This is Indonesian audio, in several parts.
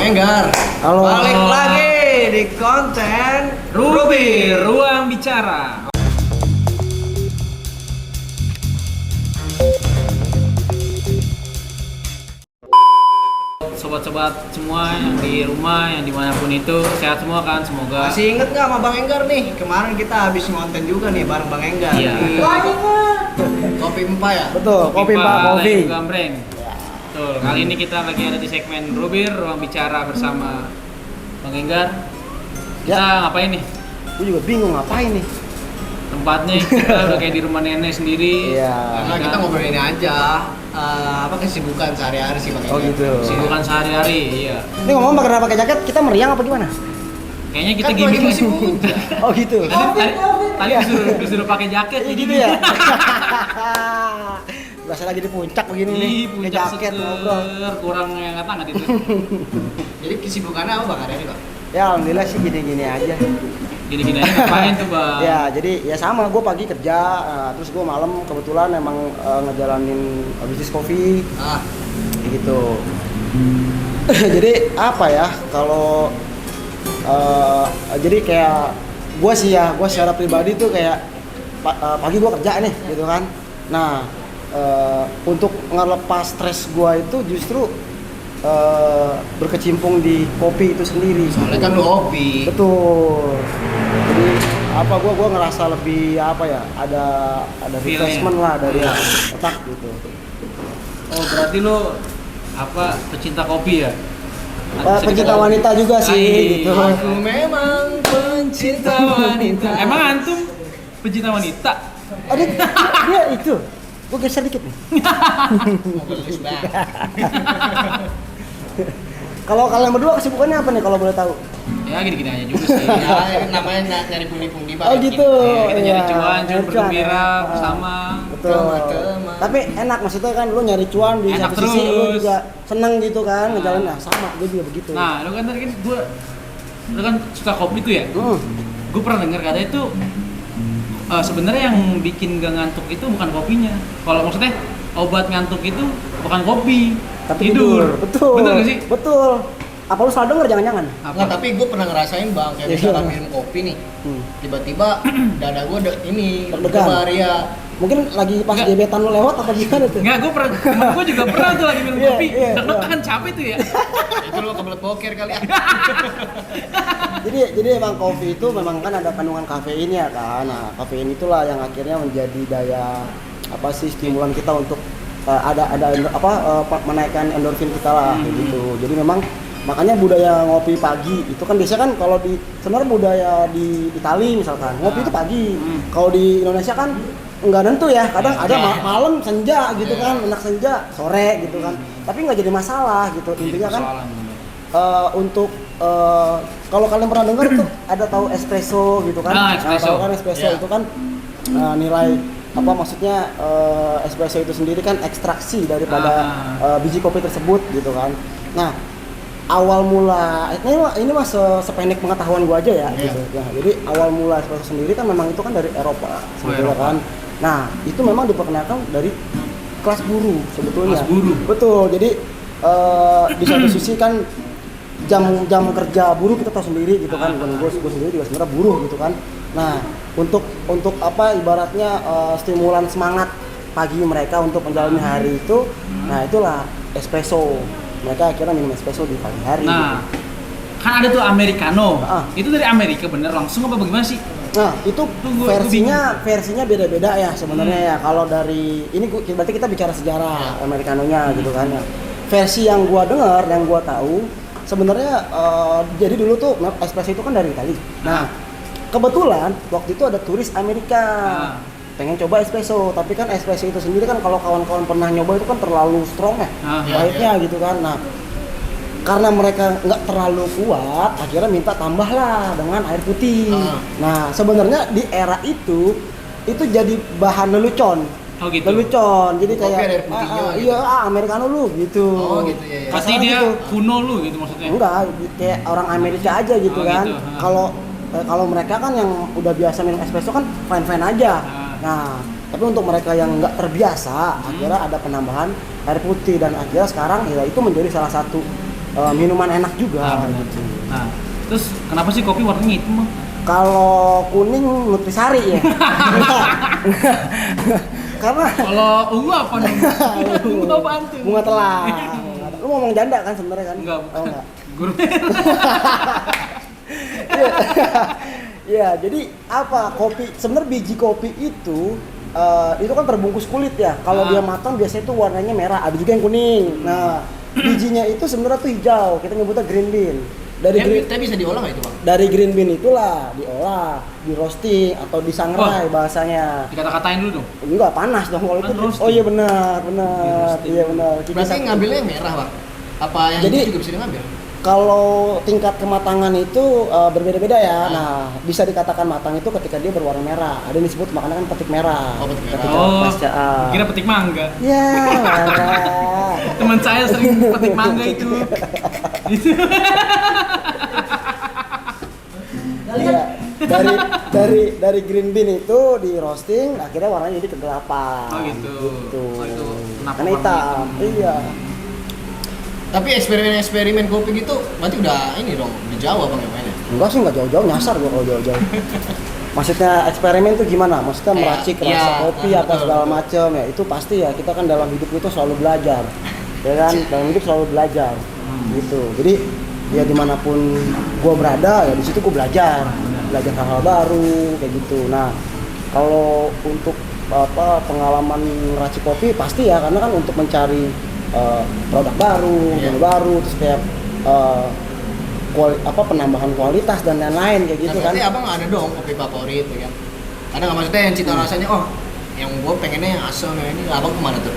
Enggar. Halo. Balik lagi di konten Ruby, Ruang Bicara. Sobat-sobat semua yang di rumah, yang dimanapun itu, sehat semua kan, semoga. Masih inget nggak sama Bang Enggar nih? Kemarin kita habis ngonten juga nih bareng Bang Enggar Iya. di Kopi Empa ya. Betul, kopi Pak Kopi. Gambreng. Betul, kali ini kita lagi ada di segmen Ruby, Ruang Bicara bersama Bang Enggar. Kita ngapain nih? Gue juga bingung ngapain nih. Tempatnya kita udah kayak di rumah nenek sendiri. Iya. Karena kita ngobrolin aja apa kesibukan sehari-hari sih Bang Oh Enggar. gitu. Kesibukan sehari-hari, iya. Ini ngomong pakai jaket, kita meriang apa gimana? Kayaknya kita Kan gini lagi musim hujan. Oh gitu. Tadi disuruh pakai jaket Iya jadi gitu ya. Berasa lagi di puncak begini nih, Ih, pakai puncak jaket seger, ngobrol. kurang yang nggak itu. Jadi kesibukannya apa Bang hari ini Bang? Ya alhamdulillah sih gini-gini aja. Gini-gini aja ngapain tuh bang? Ya jadi ya sama, gue pagi kerja, terus gue malam kebetulan emang ngejalanin bisnis kopi, Ah, kayak gitu. Jadi apa ya kalau jadi kayak gue sih ya, gue secara pribadi tuh kayak pagi gue kerja nih gitu kan. Nah untuk ngelepas stres gue itu justru berkecimpung di kopi itu sendiri. soalnya kan lu hobi. Betul. Jadi apa gue ngerasa lebih apa ya, ada Feel-nya. refreshment lah dari otak gitu. Oh berarti lo apa pecinta kopi ya? Pencinta wanita juga sih gitu. Aku memang pencinta wanita. Emang antum pecinta wanita? Ada dia itu. Gue geser dikit nih. Gelis banget. Kalau kalian berdua kesibukannya apa nih kalau boleh tahu? Ya gini-gini aja juga sih. Ya, ini namanya nyari pundi-pundi Bang. Oh gitu. Kita Iya, nyari cuan, nyari bergembira ya. bersama. Betul. Teman-teman. Tapi enak maksudnya kan lu nyari cuan di Enak satu sisi lu terus. juga seneng gitu kan Nah. ngejalanin. Nah, sama gue juga begitu. Nah, lo kan tadi kan lo kan suka kopi tuh ya? Gue pernah dengar katanya itu sebenarnya yang bikin gak ngantuk itu bukan kopinya. Kalau maksudnya obat ngantuk itu bukan kopi, Tapi tidur. Betul. Bener gak sih? Betul. Apa lu salah denger jangan-jangan? Nggak, tapi gue pernah ngerasain Bang, kayak Iya. misalkan minum kopi nih, tiba-tiba dada gue ini Deg-degan. berdebar ya. Mungkin lagi pas Enggak. gebetan lu lewat apa gimana tuh? Enggak, gue juga pernah tuh lagi minum Iya, kopi, iya, deg-degan capek tuh ya. Itu lo kebelet boker kali ya. Jadi emang kopi itu memang kan ada kandungan kafein ya kan. Nah, kafein itulah yang akhirnya menjadi daya apa sih stimulan kita untuk menaikkan endorfin kita lah kayak gitu. Jadi memang makanya budaya ngopi pagi itu kan biasanya kan kalau di sebenarnya budaya di Italia misalkan ngopi itu pagi. Kalau di Indonesia kan nggak nentu ya, kadang ada malam senja gitu kan, enak senja sore gitu kan. Tapi nggak jadi masalah gitu. Intinya kan untuk kalau kalian pernah dengar tuh ada tahu espresso gitu kan? Espresso. Tahu kan espresso Iya. itu kan nilai apa maksudnya espresso itu sendiri kan ekstraksi daripada biji kopi tersebut gitu kan. Nah, awal mula ini mah sependek pengetahuan gua aja ya Iya. gitu. Ya, jadi awal mula espresso sendiri kan memang itu kan dari Eropa sebetulnya Eropa. kan. Nah, itu memang diperkenalkan dari kelas buruh sebetulnya. Kelas buruh. Betul. Jadi di satu sisi kan jam kerja buruh kita tahu sendiri gitu kan. Gue sendiri juga sebenarnya buruh gitu kan. Nah, untuk apa ibaratnya stimulan semangat pagi mereka untuk menjalani hari itu, nah itulah espresso. Mereka akhirnya minum espresso di pagi hari. Nah, gitu. kan ada tuh americano. Ah. Itu dari Amerika bener langsung apa bagaimana sih? Nah, itu Tunggu, versinya beda-beda ya sebenarnya ya. Kalau dari ini berarti kita bicara sejarah americanonya gitu kan ya. Versi yang gua dengar, yang gua tahu sebenarnya jadi dulu tuh espresso itu kan dari Italia. Nah, kebetulan waktu itu ada turis Amerika pengen coba espresso, tapi kan espresso itu sendiri kan kalau kawan-kawan pernah nyoba itu kan terlalu strong ya, pahitnya gitu kan. Nah, karena mereka nggak terlalu kuat, akhirnya minta tambahlah dengan air putih. Nah, sebenarnya di era itu jadi bahan lelucon. Oh gitu. Lelucon, jadi Kopi kayak ada air putihnya gitu. iya americano lu gitu. Oh gitu ya. Pasti Masalah dia gitu. kuno lu gitu maksudnya. Enggak, kayak orang Amerika aja gitu Oh, kan. gitu. Kalau mereka kan yang udah biasa minum espresso kan fine aja. Nah, tapi untuk mereka yang nggak terbiasa, akhirnya ada penambahan air putih dan akhirnya sekarang ya itu menjadi salah satu minuman enak juga benar. gitu. Nah, terus kenapa sih kopi warnanya hitam, Bang? Kalau kuning nutrisari ya. Karena Kalau ungu apa nih? Ungu apaan tuh? bunga telang. Lu ngomong janda kan sebenarnya kan? Enggak, Oh, bukan. enggak. Guru. Iya, jadi apa? Kopi sebenarnya biji kopi itu kan terbungkus kulit ya. Kalau dia matang biasanya itu warnanya merah, ada juga yang kuning. Nah, bijinya itu sebenarnya tuh hijau. Kita nyebutnya green bean. Tapi bisa diolah nggak itu, Bang? Dari green bean itulah diolah, di roasting atau disangrai bahasanya. Dikata-katain dulu dong. Enggak panas dong kalau Kan itu. roasting. Oh iya benar. Iya benar. Berarti ngambilnya yang merah, Bang? Apa yang Jadi- hijau juga bisa diambil? Kalau tingkat kematangan itu berbeda-beda ya. Nah, bisa dikatakan matang itu ketika dia berwarna merah. Ada yang disebut makanya kan petik merah. Oh, petik merah. Ketika Oh, pasca, kira petik mangga. ya, merah. Teman saya sering petik mangga itu. Itu. Iya. Dari green bean itu di roasting, akhirnya warnanya jadi kegelapan. Oh, gitu. Oh, itu kenapa Karena warna hitam. Iya. Tapi eksperimen kopi gitu berarti udah ini dong di Jawa, Bang, yang mainnya. Enggak sih, enggak jauh-jauh, nyasar gua kalau jauh-jauh. Maksudnya eksperimen tuh gimana? Maksudnya meracik rasa iya, kopi apa betul, segala betul. macam ya. Itu pasti ya, kita kan dalam hidup itu selalu belajar. Ya kan? Dalam hidup selalu belajar. Gitu. Jadi ya dimanapun gua berada ya di situ gua belajar hal-hal baru kayak gitu. Nah, kalau untuk pengalaman meracik kopi pasti ya, karena kan untuk mencari produk baru, Iya. menu baru, terus kayak penambahan kualitas dan lain-lain kayak gitu Nah, kan. berarti abang ada dong kopi favorit ya kan? Ada nggak, maksudnya yang cita rasanya, oh yang gue pengennya yang asam yang ini, abang kemana tuh?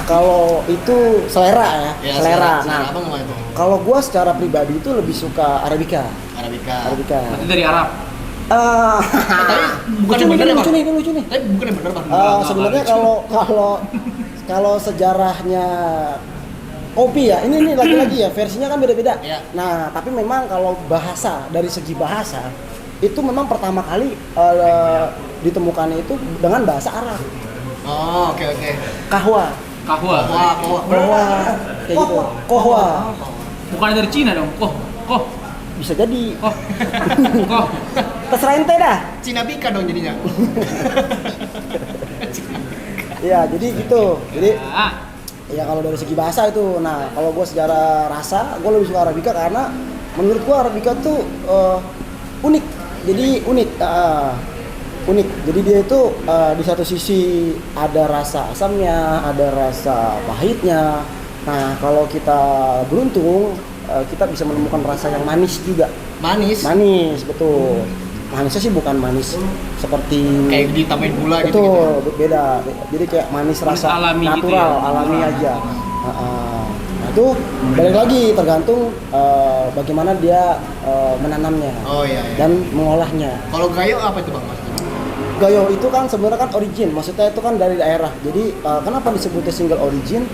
Kalau itu selera ya, Ya, selera. selera Nah, abang kemana tuh? kalau gua secara pribadi itu lebih suka Arabica. Arabica. Berarti dari Arab. Tapi bukan yang lucu bener ya, nih, Bang? lucu nih, ini lucu nih. Tapi bukan yang bener, Bang. Sebenarnya kalau sejarahnya kopi ya, ini lagi-lagi ya, versinya kan beda-beda. Iya. Nah, tapi memang kalau bahasa, dari segi bahasa itu memang pertama kali ditemukannya itu dengan bahasa Arab. Oh, oke. Kahwa, Kahwa. kahwa, kayak gitu. Kohwa. Bukan dari Cina dong. Koh. Bisa jadi. Koh. Koh. Terserah ente dah. Cina Bika dong jadinya. Iya, jadi gitu. Jadi Ah, ya kalau dari segi bahasa itu, nah kalau gue secara rasa, gue lebih suka Arabica karena menurut gue Arabica tuh unik. Jadi unik. Jadi dia itu di satu sisi ada rasa asamnya, ada rasa pahitnya. Nah kalau kita beruntung, kita bisa menemukan rasa yang manis juga. Manis. Manis, betul. Manisnya sih bukan manis seperti Kayak ditambahin gula gitu. betul, beda. Jadi kayak manis Manis rasa alami gitu natural, ya? alami Natural. aja. Nah itu balik lagi tergantung bagaimana dia menanamnya Oh iya. dan mengolahnya. Kalau gayo apa itu, Bang, maksudnya? Gayo itu kan sebenarnya kan origin, maksudnya itu kan dari daerah. Jadi kenapa disebutnya single origin?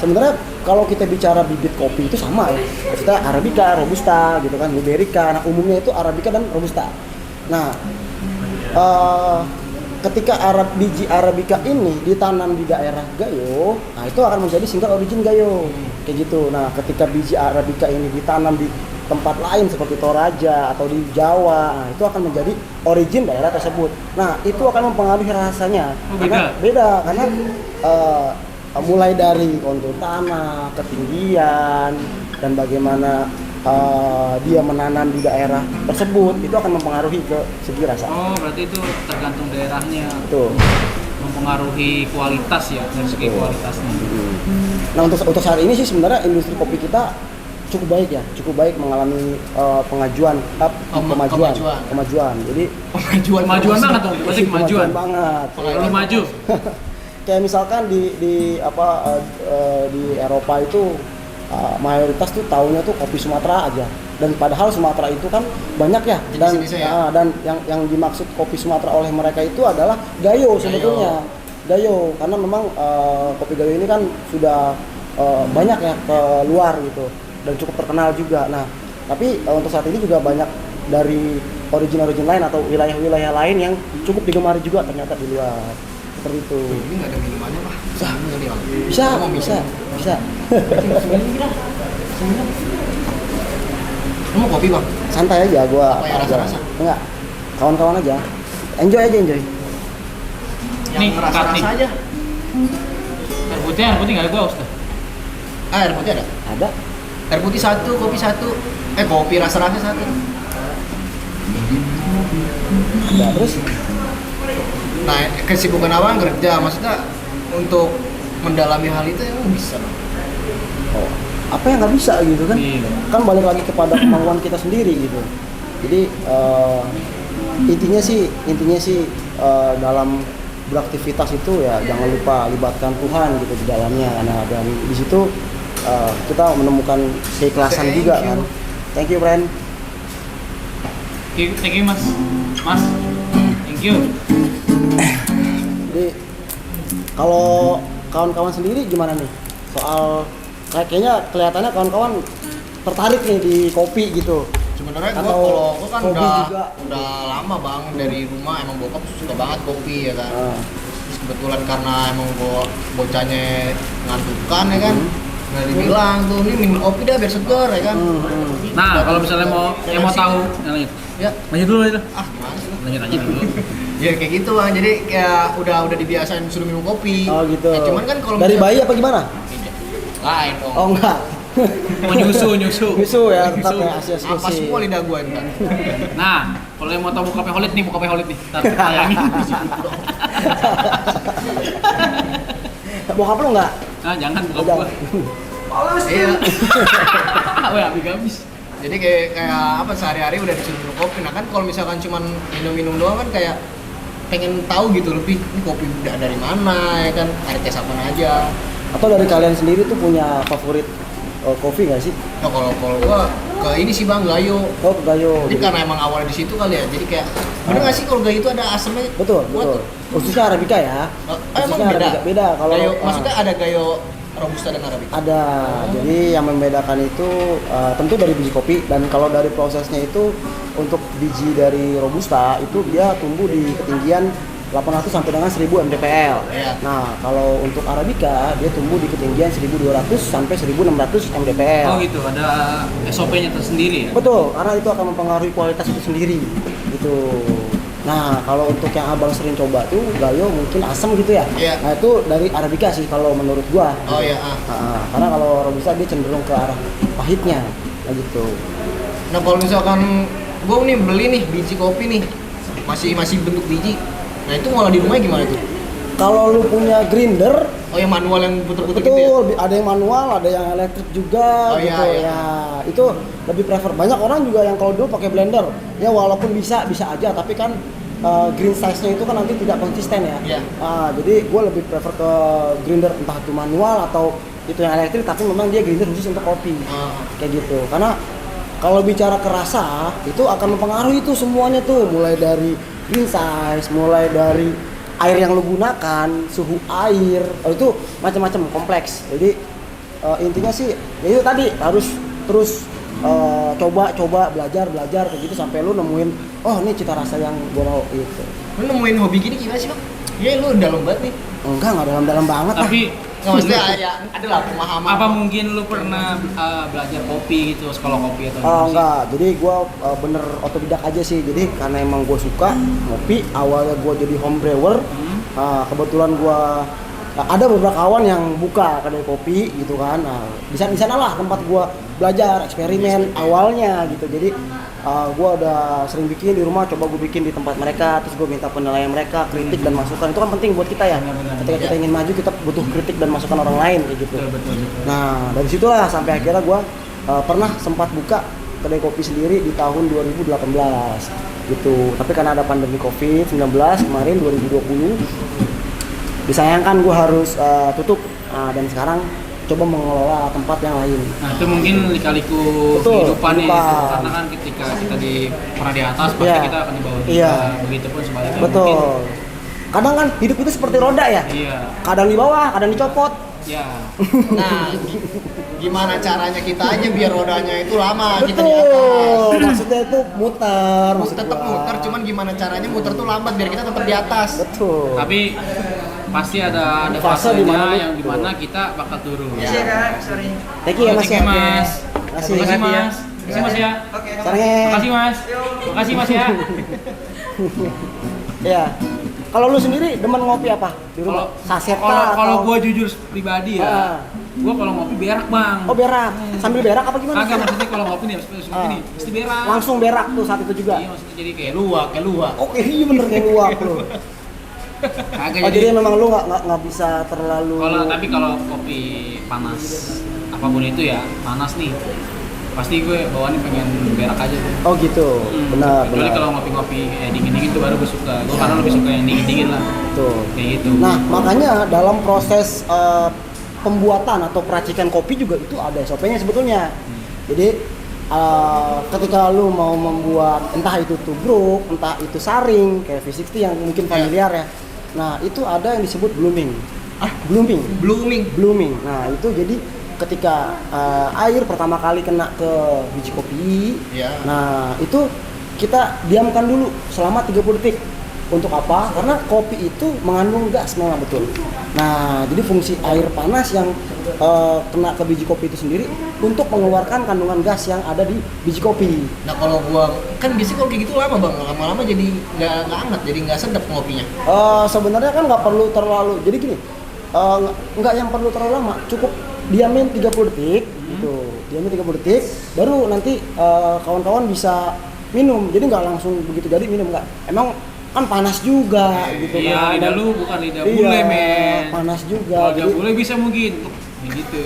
Sebenarnya kalau kita bicara bibit kopi itu sama ya. Maksudnya Arabica, Robusta gitu kan, Liberica. Nah umumnya itu Arabica dan Robusta. Nah ketika biji Arabica ini ditanam di daerah Gayo, nah itu akan menjadi single origin Gayo kayak gitu. Nah ketika biji Arabica ini ditanam di tempat lain seperti Toraja atau di Jawa, nah itu akan menjadi origin daerah tersebut. Nah itu akan mempengaruhi rasanya. Oh, Karena beda karena mulai dari kontur tanah, ketinggian, dan bagaimana dia menanam di daerah tersebut, itu akan mempengaruhi ke segi rasa. oh berarti itu tergantung daerahnya. Betul. Mempengaruhi kualitas ya, dari segi Betul. kualitasnya. Nah untuk saat ini sih sebenarnya industri kopi kita cukup baik ya, cukup baik mengalami kemajuan. Jadi Kemajuan banget dong, berarti kemajuan. banget. Kalau maju. Kayak misalkan di Eropa itu mayoritas tuh taunya tuh kopi Sumatera aja, dan padahal Sumatera itu kan banyak ya, Jenis-jenisnya ya. dan yang dimaksud kopi Sumatera oleh mereka itu adalah Gayo sebetulnya. Gayo karena memang kopi Gayo ini kan sudah banyak ya ke luar gitu dan cukup terkenal juga. Nah tapi untuk saat ini juga banyak dari origin lain atau wilayah-wilayah lain yang cukup digemari juga ternyata di luar. seperti itu. Ini nggak ada minumannya pak. Bisa. Nggak dia, Bang. Bisa, Gua mau bisa, minum. bisa. Lu mau kopi bang? Santai aja gua. Apa ya, rasa-rasa? Enggak. Kawan-kawan aja. Enjoy aja, enjoy. Yang Nih, rasa-rasa cut nih. aja. Air putih nggak ada gua Ustaz. Ah, air putih ada? Ada. Air putih 1, kopi 1. Kopi rasa-rasa 1. Ada terus. Nah, kesibukan abang kerja, maksudnya untuk mendalami hal itu emang bisa bang? Oh, apa yang nggak bisa gitu kan? Iya. Kan balik lagi kepada kemauan kita sendiri gitu. Jadi intinya sih dalam beraktivitas itu ya jangan lupa libatkan Tuhan gitu di dalamnya. Nah, dan di situ kita menemukan keikhlasan Thank juga you. kan. Thank you, friend. Thank you Mas. Mas. Thank you. Jadi kalau kawan-kawan sendiri gimana nih soal kayaknya kelihatannya kawan-kawan tertarik nih di kopi gitu. Sebenarnya Atau gua kan hobi juga. udah lama bang dari rumah emang bokap suka banget kopi ya kan. Ah. Terus kebetulan karena emang gua bocahnya ngantukan ya kan. Nggak dibilang tuh ini minum kopi dah biar segar ya kan. Nah, kalau misalnya yang mau tahu, lanjut. Ya, Lanjut dulu itu. ah gimana sih? Bang? Lanjut aja dulu. Ya kayak gitu bang, jadi kayak udah dibiasain suruh minum kopi. Oh gitu. Ya, cuman kan kalau dari misalnya- bayi apa gimana? lain dong. Oh enggak. Oh, nyusu. Nyusu ya, tetap Nyusu. kayak Asia Apa eksklusif. semua lidah gua entar. Nah, kalau yang mau tahu buka peholit nih, Ntar tayangin. Bokap lu enggak? Nah, jangan buka Udah. gua. Iya. Wah, habis. Jadi kayak apa sehari-hari udah disuruh minum kopi. Nah kan kalau misalkan cuman minum-minum doang kan kayak pengen tahu gitu lebih ini kopi udah dari mana ya kan, ada tes apa aja. Atau dari kalian sendiri tuh punya favorit kopi nggak sih? Nah kalau gua ke ini sih bang Gayo. Oh, ke Gayo. Jadi karena emang awalnya di situ kali ya. Jadi kayak bener nggak sih kalau Gayo itu ada asamnya? Betul, kuat betul. tuh? Khususnya Arabica ya. Emang Khususnya beda. Arabica. Beda kalau Gayo, maksudnya ada Gayo Robusta dan Arabica. ada. Jadi yang membedakan itu tentu dari biji kopi, dan kalau dari prosesnya itu untuk biji dari Robusta itu dia tumbuh di ketinggian 800 sampai dengan 1000 mdpl. Iya. Nah, kalau untuk Arabica dia tumbuh di ketinggian 1200 sampai 1600 mdpl. Oh gitu, ada SOP-nya tersendiri ya? Betul, karena itu akan mempengaruhi kualitas itu sendiri. Gitu. Nah, kalau untuk yang abang sering coba tuh Gayo mungkin asam gitu ya. Iya. Nah, itu dari Arabica sih kalau menurut gua. Oh iya. Karena kalau Robusta dia cenderung ke arah pahitnya, kayak gitu. Nah kalau misalkan gua nih beli nih biji kopi nih masih bentuk biji. Nah itu ngolah di rumah gimana tuh? Kalau lu punya grinder, Oh yang manual yang puter-puter gitu betul, ya? ada yang manual, ada yang elektrik juga, Oh, iya, gitu iya. ya. Itu lebih prefer. Banyak orang juga yang kalau dulu pakai blender, ya walaupun bisa aja, tapi kan green size-nya itu kan nanti tidak konsisten ya. Iya. Jadi gue lebih prefer ke grinder, entah itu manual atau itu yang elektrik, tapi memang dia grinder khusus untuk kopi, kayak gitu. Karena kalau bicara kerasa itu akan mempengaruhi itu semuanya tuh, mulai dari green size, mulai dari air yang lu gunakan, suhu air, itu macam-macam kompleks. Jadi intinya sih ya itu tadi harus terus coba belajar kayak gitu sampai lu nemuin oh ini cita rasa yang gua mau gitu. Lu nemuin hobi gini gimana sih bang? Iya lu dalam banget nih. Enggak dalam banget lah. Tapi Nggak maksudnya ya ada lah pemahaman. apa mungkin lu pernah belajar kopi gitu, sekolah kopi atau Oh gimana sih? enggak, jadi gue bener otodidak aja sih. Jadi karena emang gue suka ngopi, awalnya gue jadi home brewer. Kebetulan gue ada beberapa kawan yang buka kedai kopi gitu kan. Nah, di sana lah tempat gue belajar, eksperimen awalnya gitu. Jadi gue udah sering bikin di rumah, coba gue bikin di tempat mereka, terus gue minta penilaian mereka, kritik dan masukan. Itu kan penting buat kita ya. Benar-benar. Ketika kita ingin maju, kita butuh kritik dan masukan orang lain kayak gitu. Betul. Nah, dari situlah sampai akhirnya gue pernah sempat buka kedai kopi sendiri di tahun 2018 gitu. Tapi karena ada pandemi COVID-19 kemarin 2020, disayangkan gue harus tutup. Dan sekarang coba mengelola tempat yang lain. Nah itu mungkin lika-liku Betul, kehidupan ya, kehidupan. karena kan ketika kita pernah di atas pasti Iya. kita akan di bawah juga. Iya. Begitupun sebaliknya. Betul. Kadang kan hidup itu seperti roda ya. Mungkin, iya. Kadang di bawah, kadang dicopot. Ya. Nah gimana caranya kita aja biar rodanya itu lama kita di Betul. atas. Maksudnya itu muter. Maksud Tetap gua. muter, cuman gimana caranya muter tuh lambat biar kita tetap di atas. Betul. Tapi pasti ada Fase di mana fasenya yang dimana kita bakal turun. Ya. Iya Kak, sorry. Thank you ya Mas ya. Mas. Makasih. Makasih Mas. Makasih Mas ya. Oke. Sange. Makasih Mas. Makasih Mas ya. Ya. Kalau lu sendiri demen ngopi apa di rumah? Saset Kalau gua jujur pribadi ya, gua kalau ngopi berak, Bang. Oh berak, sambil berak apa gimana? Kagak, maksudnya kalau ngopi nih, ini mesti berak. Langsung berak tuh saat itu juga. Iya, maksudnya jadi kayak Kayak luwak. Oke, iya bener kayak luak lu. kagak Oh jadi memang lu nggak bisa terlalu. tapi kalau kopi panas apapun itu ya, panas nih. Pasti gue bawaannya pengen berak aja tuh. Oh gitu, benar. Kecuali kalau ngopi-ngopi dingin-dingin tuh baru gue suka. Gue karena lebih suka yang dingin-dingin lah. Tuh. Kayak gitu. Nah makanya dalam proses pembuatan atau peracikan kopi juga itu ada SOP-nya sebetulnya. Jadi ketika lu mau membuat entah itu tubruk, entah itu saring kayak V60 yang mungkin familiar ya. Nah itu ada yang disebut blooming. Blooming. Nah itu jadi ketika air pertama kali kena ke biji kopi, nah itu kita diamkan dulu selama 30 detik. Untuk apa? Karena kopi itu mengandung gas memang betul. Nah jadi fungsi air panas yang kena ke biji kopi itu sendiri untuk mengeluarkan kandungan gas yang ada di biji kopi. Nah kalau gua kan biasanya kalau kayak gitu lama bang, lama-lama jadi nggak hangat, jadi nggak sedap ngopinya. Sebenarnya kan nggak perlu terlalu, jadi gini, nggak yang perlu terlalu lama, cukup diamin 30 detik, gitu. Diamin 30 detik, baru nanti kawan-kawan bisa minum. Jadi nggak langsung begitu jadi minum, nggak. Emang kan panas juga, gitu. Iya, lidah lu bukan lidah bule, men. Panas juga. Kalau lidah bule bisa mungkin, gitu.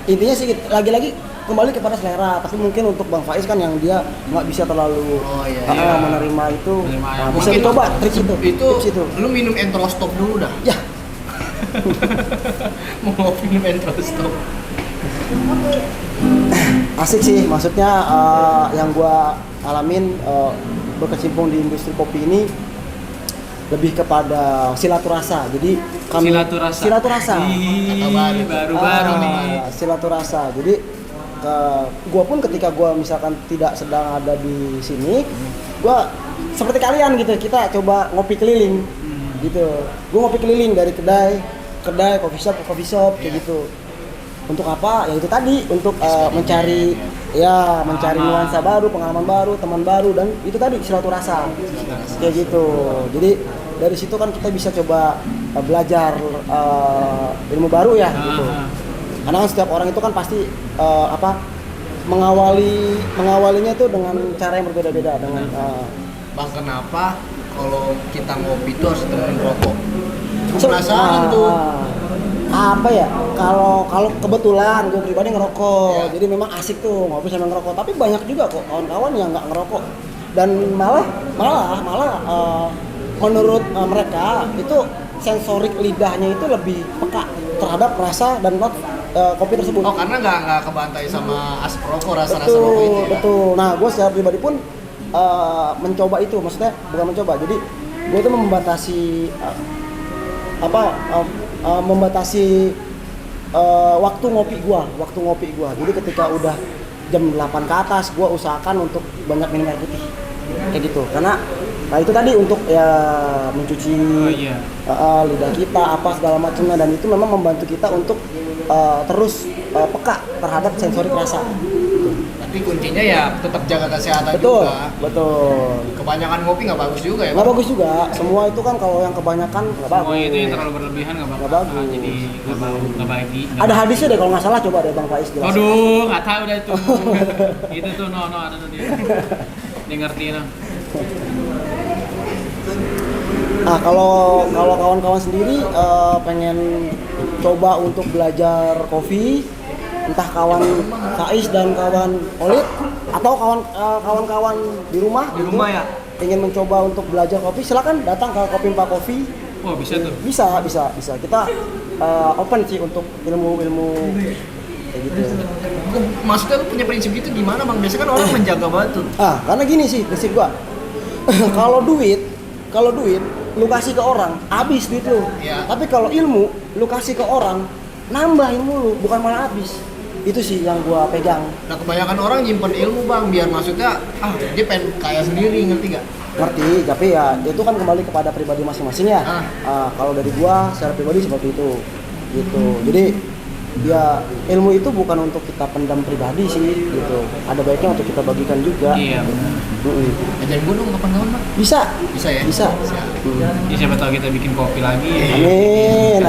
Intinya sih lagi-lagi kembali kepada selera. Tapi mungkin untuk Bang Faiz kan yang dia nggak bisa terlalu menerima itu, Menerima bisa Mungkin dicoba trik itu. Itu Tips itu. lu minum entrostop dulu dah. Ya. Mau ngopi minum entrostop. Asik sih, maksudnya yang gua alamin berkecimpung di industri kopi ini lebih kepada silaturasa. Jadi kami silaturasa. Baru-baru nih. Silaturasa. Jadi gua pun ketika gua misalkan tidak sedang ada di sini, gua seperti kalian gitu, kita coba ngopi keliling. Gitu. Gua ngopi keliling dari kedai, coffee shop kayak gitu. Untuk apa? Ya itu tadi, untuk mencari nuansa baru, pengalaman baru, teman baru, dan itu tadi silaturasa. Kayak gitu. Jadi dari situ kan kita bisa coba belajar ilmu baru ya gitu. Karena kan setiap orang itu kan pasti mengawalinya itu dengan cara yang berbeda-beda dengan Bang, kenapa kalau kita ngopi itu harus temenin rokok? Penasaran tuh. Apa ya, kalau kebetulan gue pribadi ngerokok, jadi memang asik tuh ngopi sambil ngerokok. Tapi banyak juga kok kawan-kawan yang nggak ngerokok dan malah menurut mereka itu sensorik lidahnya itu lebih peka terhadap rasa dan not kopi tersebut. Oh, karena nggak kebantai sama asap rokok, rasa-rasa rokok itu ya? Betul. Nah gue secara pribadi pun mencoba itu, maksudnya bukan mencoba, jadi gue tuh membatasi waktu ngopi gua. Jadi ketika udah jam 8 ke atas gua usahakan untuk banyak minum air putih. Kayak gitu. Karena itu tadi untuk ya mencuci lidah kita apa segala macamnya, dan itu memang membantu kita untuk terus peka terhadap sensorik rasa. Tapi kuncinya ya tetap jaga kesehatan juga. Betul. Kebanyakan ngopi nggak bagus juga ya? Nggak bagus juga. Semua itu kan kalau yang kebanyakan nggak bagus. Semua itu yang terlalu berlebihan nggak bagus. Jadi nggak baik. Ada hadisnya deh kalau nggak salah, coba deh Bang Faiz jelasin. Aduh, nggak tahu dah itu. Itu tuh ada tuh dia. Dia ngerti lah. Nah kalau kawan-kawan sendiri pengen coba untuk belajar kopi, entah kawan Faiz dan kawan Olit atau kawan-kawan di rumah Ya. ingin mencoba untuk belajar kopi, silakan datang ke Kopimpa Coffee. Oh, bisa tuh. Bisa. Kita open sih untuk ilmu-ilmu kayak gitu. Maksudnya lu punya prinsip gitu gimana Bang? Biasanya kan orang menjaga batu. Karena gini sih prinsip gua. Kalau duit lu kasih ke orang, habis duit lu. Ya. Tapi kalau ilmu lu kasih ke orang, nambah ilmu lu, bukan malah habis. Itu sih yang gua pegang. Nah kebanyakan orang nyimpen ilmu Bang, biar maksudnya dia pengen kaya sendiri, ngerti gak? ngerti, tapi ya itu kan kembali kepada pribadi masing-masing ya. Kalau dari gua secara pribadi seperti itu gitu. Jadi ya ilmu itu bukan untuk kita pendam pribadi sih gitu. Ada baiknya untuk kita bagikan juga. Iya benar. Ajarin gue dong kapan-kapan, Bang. Bisa Ya? bisa. Ya siapa tahu kita bikin kopi lagi. Amin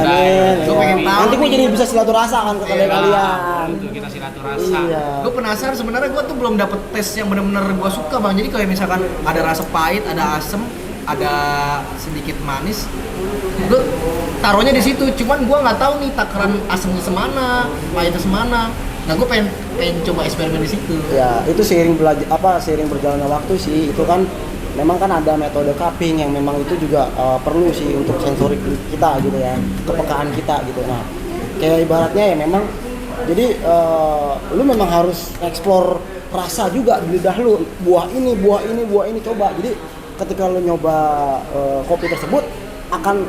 Gua pengen tahu nanti gua nih. jadi bisa silaturasa kan ke kalian. Itu kita silaturasa. Iya. Gue penasaran sebenarnya gue tuh belum dapet tes yang benar-benar gue suka, Bang. Jadi kayak misalkan ada rasa pahit, ada asem, ada sedikit manis. Gue taruhnya di situ. Cuman gue nggak tahu nih takaran asemnya semana, pahitnya semana. Nah gue pengen coba eksperimen di situ. Ya itu seiring berjalannya waktu sih, itu kan memang kan ada metode cupping yang memang itu juga perlu sih untuk sensorik kita gitu ya, kepekaan kita gitu. Nah kayak ibaratnya ya memang jadi lu memang harus explore rasa juga di lidah lu, buah ini coba. Jadi ketika lu nyoba kopi tersebut akan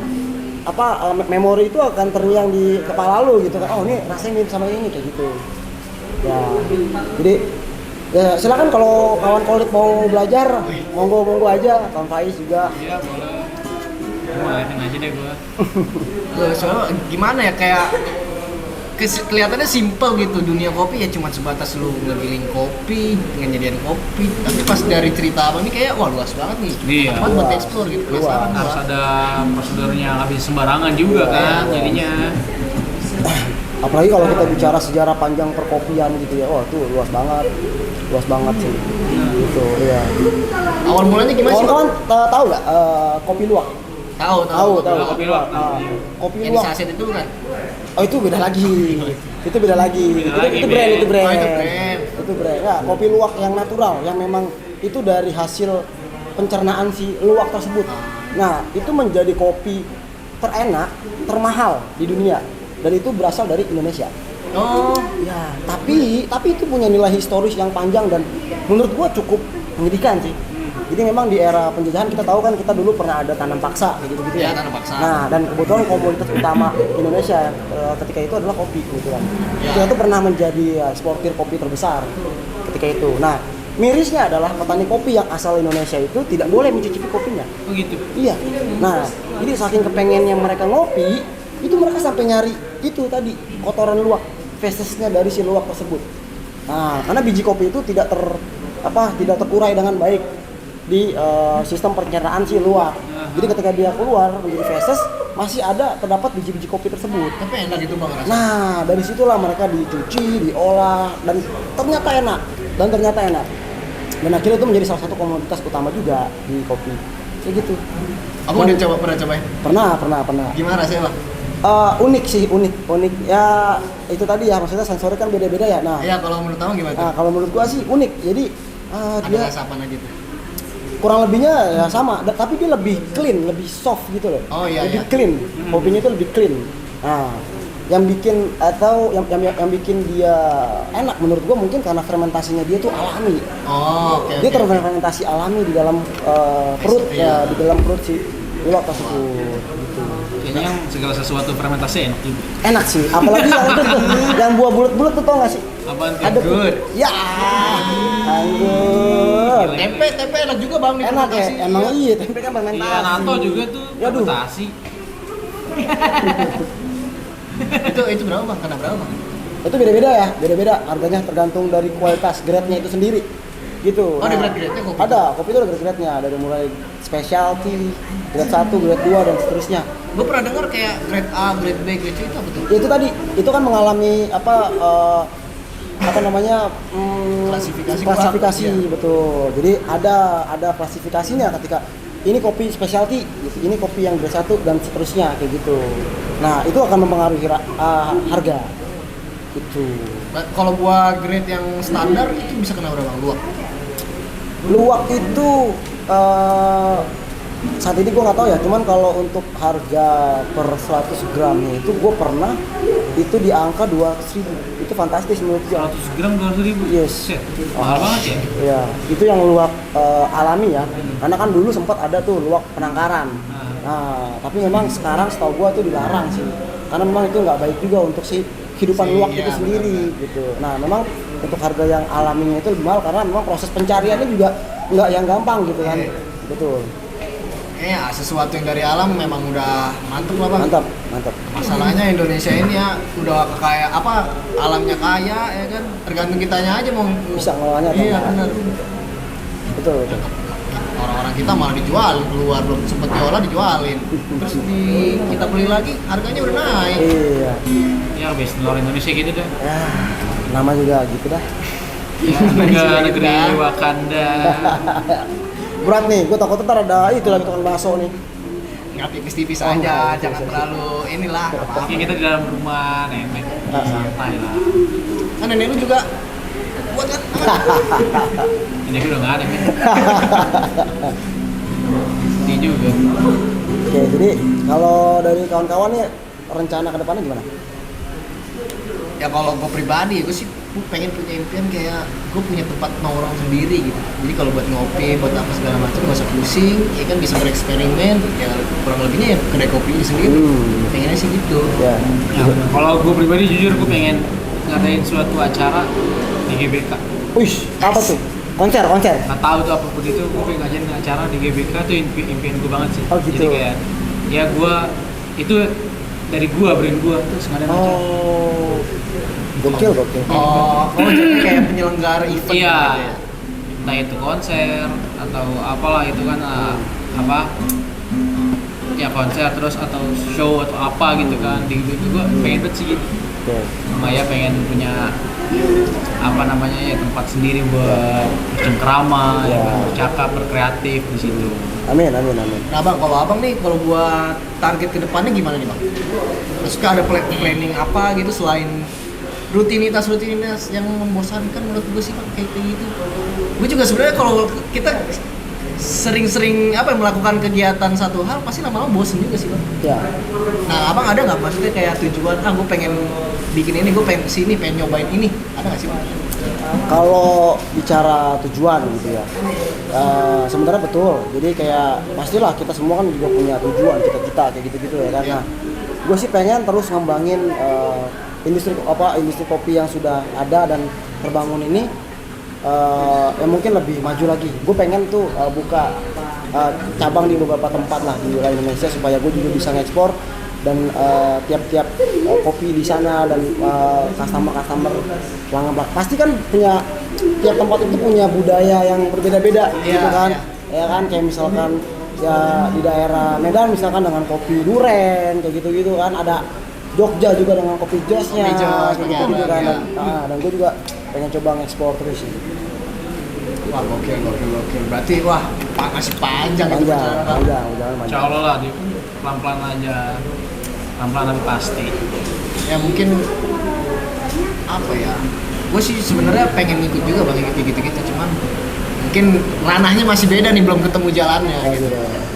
memori itu akan terngiang di kepala lu gitu kan. Oh ini rasanya mirip sama ini kayak gitu. Ya, jadi ya silakan kalau kawan kolit mau belajar, monggo aja, Kang Faiz juga. Iya boleh. Gue liatin aja deh gue. Soalnya gimana ya, kayak kelihatannya simple gitu dunia kopi, ya cuma sebatas lu ngegiling kopi, nyediain kopi. Tapi pas dari cerita Abang ini kayak wah luas banget nih. Iya. Tempat buat explore gitu. Penasaran Harus gua. ada prosedurnya, nggak bisa sembarangan juga kan jadinya. Apalagi kalau kita bicara sejarah panjang perkopian gitu ya, wah tuh luas banget sih. Gitu, ya. Awal mulanya gimana sih? Kawan-kawan tahu nggak kopi luwak? Tahu. Kopi luwak, tahu. Kopi Yang di luwak. saset itu kan? Oh itu beda lagi. Itu beda lagi. Beda lagi, Itu brand. Oh, itu brand. Itu brand. Ya, kopi luwak yang natural, yang memang itu dari hasil pencernaan si luwak tersebut. Nah, itu menjadi kopi terenak, termahal di dunia. Dan itu berasal dari Indonesia. Oh, Ya, tapi itu punya nilai historis yang panjang dan menurut gua cukup menyedihkan sih. Jadi memang di era penjajahan kita tahu kan kita dulu pernah ada tanam paksa gitu ya ya. tanam paksa. Nah, dan kebetulan komoditas utama Indonesia ketika itu adalah kopi gitu kan. Ya. Kita tuh pernah menjadi eksportir kopi terbesar ketika itu. Nah, mirisnya adalah petani kopi yang asal Indonesia itu tidak boleh mencicipi kopinya. Oh gitu. Iya. Nah, jadi saking kepengennya mereka ngopi, itu mereka sampai nyari itu tadi kotoran luwak, fesesnya dari si luwak tersebut. Nah, karena biji kopi itu tidak terurai dengan baik di sistem pencernaan si luwak. Jadi ketika dia keluar menjadi feses, masih ada terdapat biji-biji kopi tersebut. Tapi enak gitu Bang rasanya. Nah, dari situlah mereka dicuci, diolah, dan ternyata enak. Dan akhirnya itu menjadi salah satu komoditas utama juga di kopi. Kayak gitu. Abang udah pernah cobain? Pernah. Gimana rasanya Bang? Unik ya, itu tadi ya, maksudnya sensorik kan beda-beda ya. Nah, Ya kalau menurut Abang gimana? nah kalau menurut gua sih unik. Jadi Ada dia rasa apa aja tuh? kurang lebihnya ya sama, tapi dia lebih clean, lebih soft gitu loh. Oh, iya, lebih iya. clean, kopinya itu lebih clean. Nah, yang bikin atau yang bikin dia enak menurut gua mungkin karena fermentasinya dia tuh alami. Oh, oke. Dia terfermentasi alami di dalam perut Iya. ya, di dalam perut si luwak tersebut gitu. Kayaknya yang segala sesuatu fermentasi enak juga. Enak sih, apalagi yang itu tuh, yang buah bulat-bulat tuh tau gak sih? Apaan tuh? Ada tuh. Anggur. Ya, anggur. Tempe enak juga Bang di Enak ya, fermentasi. emang iya tempe kan fermentasi. Iya, nato juga tuh Yaduh. fermentasi. Itu berapa Bang? Karena berapa Bang? Itu beda-beda harganya tergantung dari kualitas grade-nya itu sendiri. Gitu. Oh, ada grade-grade-nya kopi? Ada, kopi itu ada grade-grade-nya, dari mulai specialty, grade 1, grade 2 dan seterusnya. Gue pernah dengar kayak grade A, grade B, grade C itu apa tuh? Ya, itu tadi, itu kan mengalami klasifikasi Iya. betul. Jadi ada klasifikasinya ketika ini kopi specialty, gitu. Ini kopi yang grade 1 dan seterusnya kayak gitu. Nah, itu akan mempengaruhi harga. Gitu. Kalau buah grade yang standar itu bisa kena berapa Bang? Luwak itu saat ini gue nggak tahu ya, cuman kalau untuk harga per 100 gramnya itu gue pernah itu di angka 200.000. Itu fantastis menurut gue. 100 gram 200.000. Yes. Shit, mahal banget ya. Iya, itu yang luwak alami ya. Karena kan dulu sempat ada tuh luwak penangkaran. Nah, tapi memang sekarang setahu gua tuh dilarang sih. Karena memang itu nggak baik juga untuk si kehidupan luwak itu sendiri gitu. Nah, memang untuk harga yang alaminya itu lebih mahal karena memang proses pencariannya juga nggak yang gampang gitu kan. betul. Ya sesuatu yang dari alam memang udah mantep lah bang. Mantap, mantap. Masalahnya Indonesia ini ya udah kayak apa, alamnya kaya ya kan, tergantung kitanya aja mau Bisa ngelolanya atau iya enggak. benar. Betul, betul. Orang-orang kita malah dijual keluar, belum sempet diolah dijualin, terus kita beli lagi harganya udah naik. Iya. Ya best telur Indonesia gitu dah. Ya, nama juga gitu dah. Ya, negeri Wakanda. Berat nih, gue takut ntar ada itu lagi tukang bakso nih. Nggak tipis-tipis Oh, aja, enggak, jangan tipis-tipis. terlalu inilah nggak apa-apa. Oke, kita di dalam rumah nenek. Santai lah. Kan nenek lu juga kuat kan? Ini udah nggak ada kan. Ini juga. Oke, jadi kalau dari kawan-kawan nih rencana ke depannya gimana? Ya kalau gue pribadi, gue sih gue pengen punya impian kayak gue punya tempat nongkrong sendiri gitu. Jadi kalau buat ngopi, buat apa segala macam gak usah pusing, ya kan bisa bereksperimen. Ya kurang lebihnya ya kedai kopi ini sendiri. Pengennya sih gitu. Ya. Ya, kalau gue pribadi jujur gue pengen ngadain suatu acara di GBK. Wih, apa tuh? Konser. Nggak tahu tuh apa begitu, gue pengen ngajain acara di GBK tuh impian gue banget sih. Oh, gitu. Jadi kayak ya gue itu dari gue brand gue terus ngadain acara. Oh, gokil. Oh, jadi kayak penyelenggara event Iya. gitu ya. Entah itu konser atau apalah itu kan apa? Ya konser terus atau show atau apa gitu kan. Di itu gue pengen banget sih gitu. Oke. Maya pengen punya apa namanya ya tempat sendiri buat bercengkrama, Ya. bercakap, berkreatif di situ. Amin. Nah bang, kalau abang nih, kalau buat target kedepannya gimana nih bang? Terus ada planning apa gitu selain rutinitas yang membosankan menurut gue sih bang, kayak gitu. Gue juga sebenarnya kalau kita sering-sering apa melakukan kegiatan satu hal pasti lama-lama bosen juga sih bang. Ya. Nah abang ada nggak maksudnya kayak tujuan, gue pengen bikin ini, gue pengen kesini, pengen nyobain ini, ada nggak sih bang? Kalau bicara tujuan gitu ya, sebenarnya betul. Jadi kayak pastilah kita semua kan juga punya tujuan, cita-cita kayak gitu-gitu ya kan. Nah, gue sih pengen terus ngembangin industri kopi yang sudah ada dan terbangun ini, yang mungkin lebih maju lagi. Gue pengen tuh buka cabang di beberapa tempat lah di wilayah Indonesia supaya gue juga bisa ngekspor dan tiap-tiap kopi di sana dan customer pelanggan pasti kan punya tiap tempat itu punya budaya yang berbeda-beda gitu kan. Ya kan kayak misalkan ya di daerah Medan misalkan dengan kopi duren kayak gitu-gitu kan, ada Jogja juga dengan kopi josnya kayak gitu kan. Dan gue juga pengen coba ngekspor terus sih. Wah gokil. Berarti wah masih panjang itu Panjang. Insya Allah lah, pelan-pelan aja, pelan-pelan tapi pasti. Ya mungkin apa ya? Gue sih sebenarnya pengen ikut juga bang gitu, cuman mungkin ranahnya masih beda nih, belum ketemu jalannya gitu.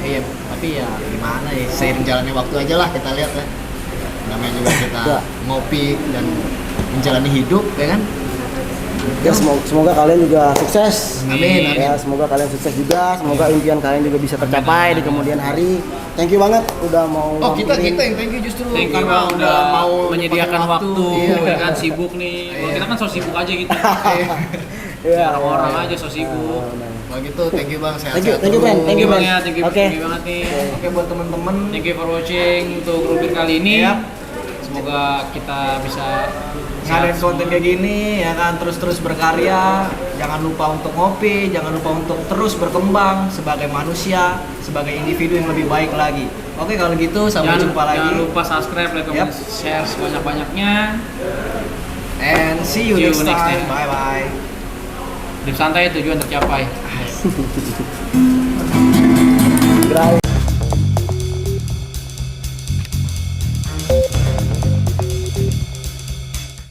Iya, tapi ya gimana ya, seiring jalannya waktu aja lah, kita lihat ya. Namanya juga kita ngopi dan menjalani hidup ya kan. Ya semoga kalian juga sukses. Amin. Ya semoga kalian sukses juga. Semoga impian kalian juga bisa tercapai di kemudian hari. Thank you banget udah mau. Oh kita yang thank you justru Thank you karena bang udah mau menyediakan waktu. Iya, Kan sibuk nih. Kalau kita kan so sibuk aja gitu. Iya, Orang-orang aja so sibuk. Kalau gitu thank you bang, sehat-sehat. Thank you, Ben. Thank you Ben. banget, thank you Oke. banget nih. Oke buat temen-temen. Thank you for watching untuk Rubir kali ini. Yap. Semoga kita bisa Ngadain konten kayak gini ya kan, terus berkarya. Jangan lupa untuk ngopi, jangan lupa untuk terus berkembang sebagai manusia, sebagai individu yang lebih baik lagi. Oke kalau gitu sampai jumpa lagi. Jangan lupa subscribe, like, comment, share sebanyak-banyaknya. And see you next time. Bye bye. Hidup santai, tujuan tercapai.